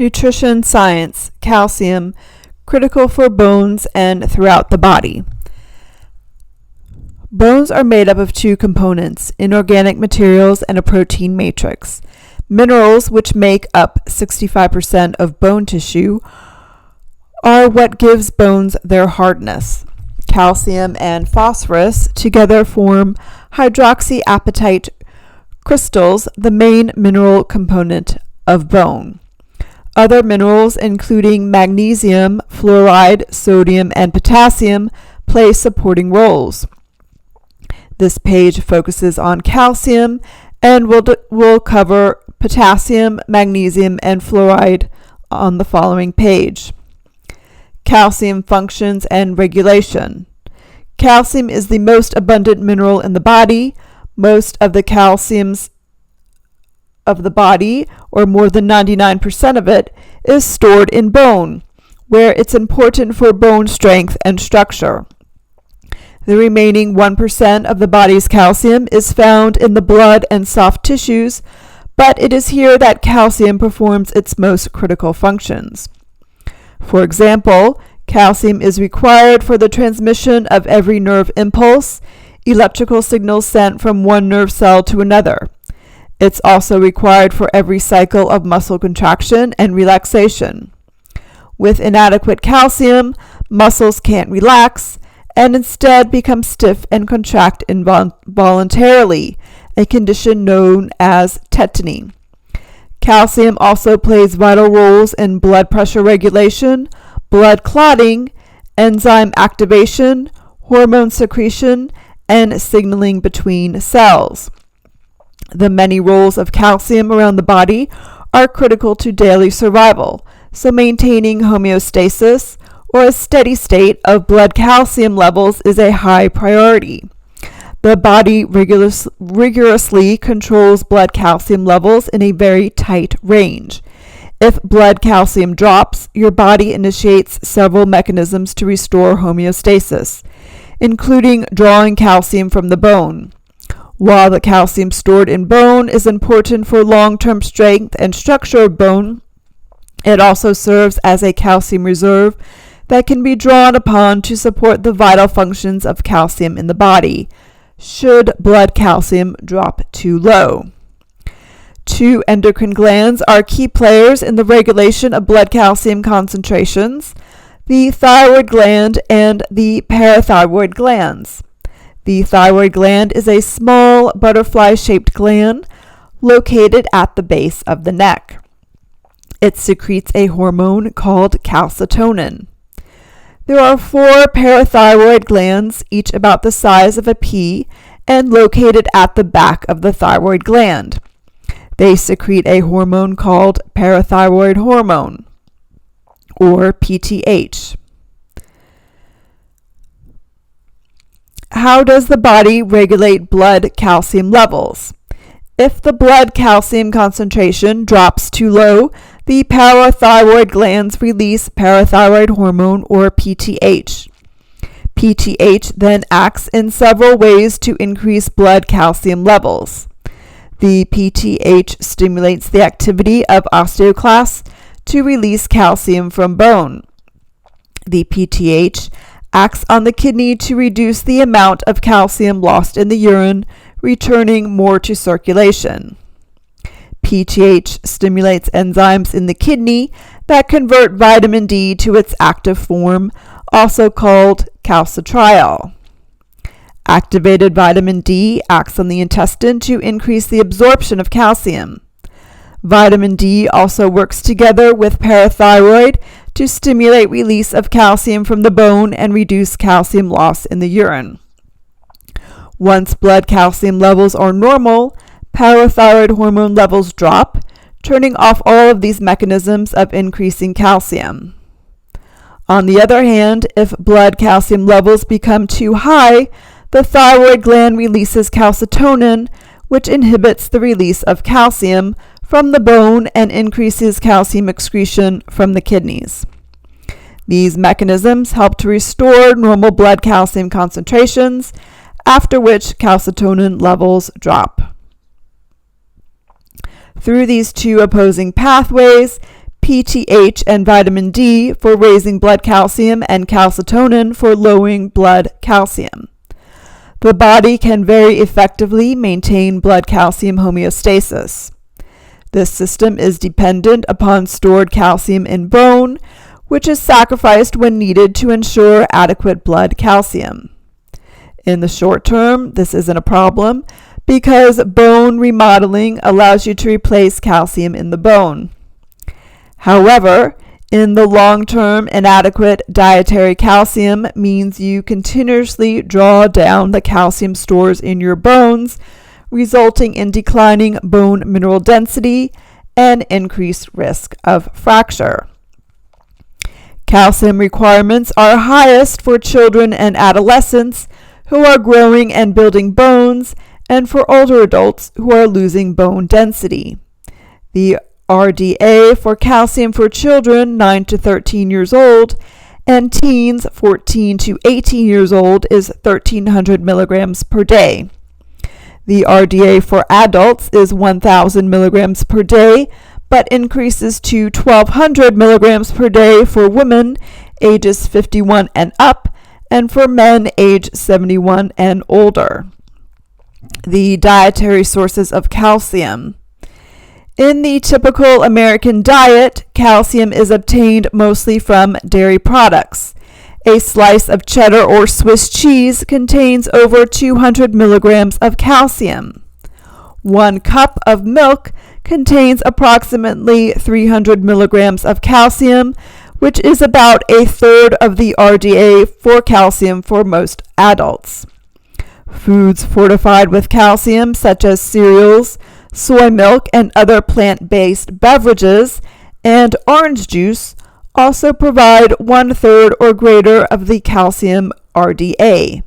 Nutrition science, calcium, critical for bones and throughout the body. Bones are made up of two components, inorganic materials and a protein matrix. Minerals, which make up 65% of bone tissue, are what gives bones their hardness. Calcium and phosphorus together form hydroxyapatite crystals, the main mineral component of bone. Other minerals, including magnesium, fluoride, sodium, and potassium, play supporting roles. This page focuses on calcium and will cover potassium, magnesium, and fluoride on the following page. Calcium functions and regulation. Calcium is the most abundant mineral in the body. Most of the calciums of the body, or more than 99% of it, is stored in bone, where it's important for bone strength and structure. The remaining 1% of the body's calcium is found in the blood and soft tissues, but it is here that calcium performs its most critical functions. For example, calcium is required for the transmission of every nerve impulse, electrical signals sent from one nerve cell to another. It's also required for every cycle of muscle contraction and relaxation. With inadequate calcium, muscles can't relax and instead become stiff and contract involuntarily, a condition known as tetany. Calcium also plays vital roles in blood pressure regulation, blood clotting, enzyme activation, hormone secretion, and signaling between cells. The many roles of calcium around the body are critical to daily survival, so maintaining homeostasis, or a steady state of blood calcium levels, is a high priority. The body rigorously controls blood calcium levels in a very tight range. If blood calcium drops, your body initiates several mechanisms to restore homeostasis, including drawing calcium from the bone. While the calcium stored in bone is important for long-term strength and structure of bone, it also serves as a calcium reserve that can be drawn upon to support the vital functions of calcium in the body, should blood calcium drop too low. Two endocrine glands are key players in the regulation of blood calcium concentrations, the thyroid gland and the parathyroid glands. The thyroid gland is a small butterfly-shaped gland located at the base of the neck. It secretes a hormone called calcitonin. There are 4 parathyroid glands, each about the size of a pea, and located at the back of the thyroid gland. They secrete a hormone called parathyroid hormone, or PTH. How does the body regulate blood calcium levels? If the blood calcium concentration drops too low, the parathyroid glands release parathyroid hormone, or PTH. PTH then acts in several ways to increase blood calcium levels. The PTH stimulates the activity of osteoclasts to release calcium from bone. The PTH acts on the kidney to reduce the amount of calcium lost in the urine, returning more to circulation. PTH stimulates enzymes in the kidney that convert vitamin D to its active form, also called calcitriol. Activated vitamin D acts on the intestine to increase the absorption of calcium. Vitamin D also works together with parathyroid to stimulate release of calcium from the bone and reduce calcium loss in the urine. Once blood calcium levels are normal, parathyroid hormone levels drop, turning off all of these mechanisms of increasing calcium. On the other hand, if blood calcium levels become too high, the thyroid gland releases calcitonin, which inhibits the release of calcium from the bone and increases calcium excretion from the kidneys. These mechanisms help to restore normal blood calcium concentrations, after which calcitonin levels drop. Through these two opposing pathways, PTH and vitamin D for raising blood calcium, and calcitonin for lowering blood calcium. The body can very effectively maintain blood calcium homeostasis. This system is dependent upon stored calcium in bone, which is sacrificed when needed to ensure adequate blood calcium. In the short term, this isn't a problem because bone remodeling allows you to replace calcium in the bone. However, in the long term, inadequate dietary calcium means you continuously draw down the calcium stores in your bones, resulting in declining bone mineral density and increased risk of fracture. Calcium requirements are highest for children and adolescents who are growing and building bones, and for older adults who are losing bone density. The RDA for calcium for children 9 to 13 years old and teens 14 to 18 years old is 1,300 milligrams per day. The RDA for adults is 1,000 milligrams per day, but increases to 1,200 milligrams per day for women ages 51 and up, and for men age 71 and older. The dietary sources of calcium. In the typical American diet, calcium is obtained mostly from dairy products. A slice of cheddar or Swiss cheese contains over 200 milligrams of calcium. 1 cup of milk contains approximately 300 milligrams of calcium, which is about a third of the RDA for calcium for most adults. Foods fortified with calcium, such as cereals, soy milk, and other plant-based beverages, and orange juice, also provide 1/3 or greater of the calcium RDA.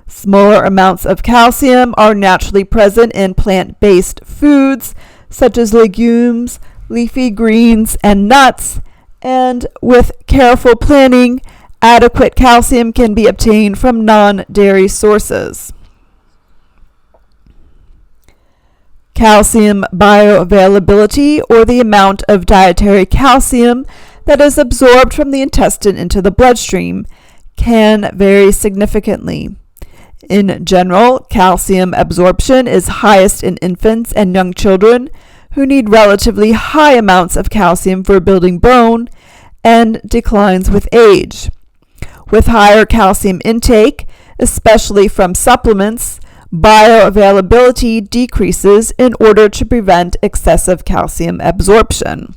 Smaller amounts of calcium are naturally present in plant-based foods, such as legumes, leafy greens, and nuts, and with careful planning, adequate calcium can be obtained from non-dairy sources. Calcium bioavailability, or the amount of dietary calcium that is absorbed from the intestine into the bloodstream, can vary significantly. In general, calcium absorption is highest in infants and young children who need relatively high amounts of calcium for building bone, and declines with age. With higher calcium intake, especially from supplements, bioavailability decreases in order to prevent excessive calcium absorption.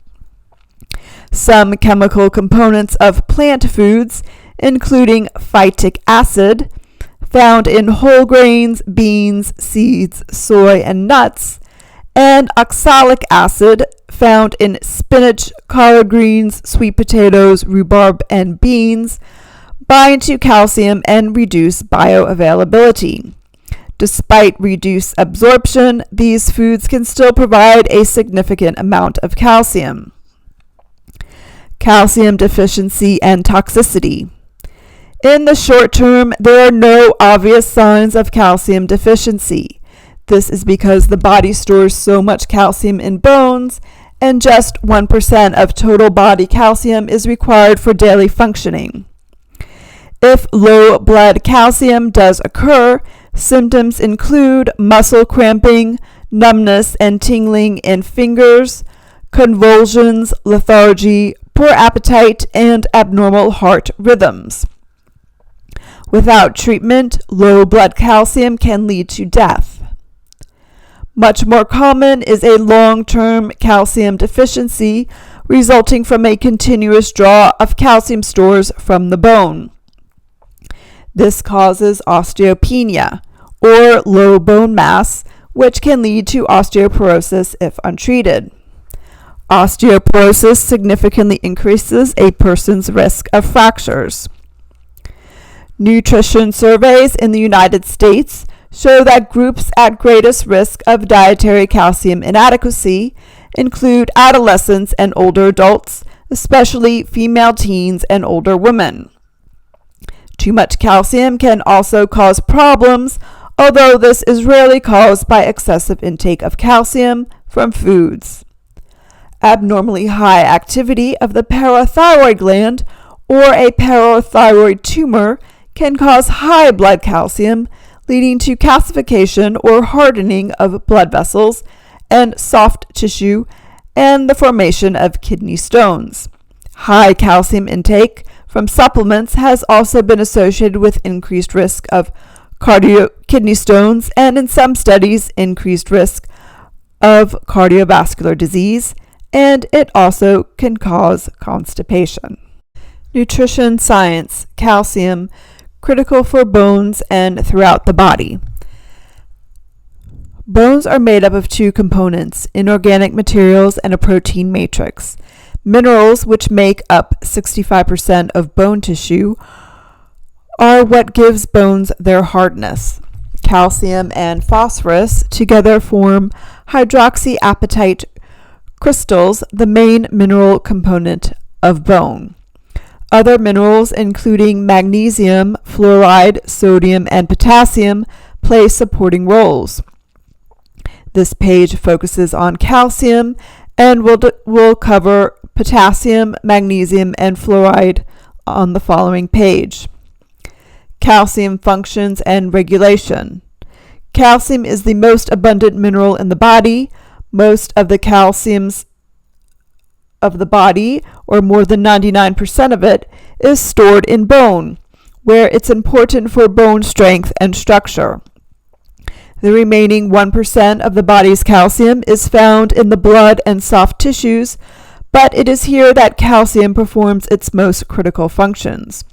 Some chemical components of plant foods, including phytic acid, found in whole grains, beans, seeds, soy, and nuts, and oxalic acid, found in spinach, collard greens, sweet potatoes, rhubarb, and beans, bind to calcium and reduce bioavailability. Despite reduced absorption, these foods can still provide a significant amount of calcium. Calcium deficiency and toxicity. In the short term, there are no obvious signs of calcium deficiency. This is because the body stores so much calcium in bones, and just 1% of total body calcium is required for daily functioning. If low blood calcium does occur, symptoms include muscle cramping, numbness and tingling in fingers, convulsions, lethargy, poor appetite, and abnormal heart rhythms. Without treatment, low blood calcium can lead to death. Much more common is a long-term calcium deficiency resulting from a continuous draw of calcium stores from the bone. This causes osteopenia, or low bone mass, which can lead to osteoporosis if untreated. Osteoporosis significantly increases a person's risk of fractures. Nutrition surveys in the United States show that groups at greatest risk of dietary calcium inadequacy include adolescents and older adults, especially female teens and older women. Too much calcium can also cause problems, although this is rarely caused by excessive intake of calcium from foods. Abnormally high activity of the parathyroid gland or a parathyroid tumor can cause high blood calcium, leading to calcification or hardening of blood vessels and soft tissue and the formation of kidney stones. High calcium intake from supplements has also been associated with increased risk of kidney stones and, in some studies, increased risk of cardiovascular disease, and it also can cause constipation. Nutrition science: calcium, critical for bones and throughout the body. Bones are made up of two components: inorganic materials and a protein matrix. Minerals, which make up 65% of bone tissue, are what gives bones their hardness. Calcium and phosphorus together form hydroxyapatite crystals, the main mineral component of bone. Other minerals, including magnesium, fluoride, sodium, and potassium, play supporting roles. This page focuses on calcium, and we'll cover potassium, magnesium, and fluoride on the following page. Calcium functions and regulation. Calcium is the most abundant mineral in the body. Most of the calciums of the body, or more than 99% of it, is stored in bone, where it's important for bone strength and structure. The remaining 1% of the body's calcium is found in the blood and soft tissues, but it is here that calcium performs its most critical functions.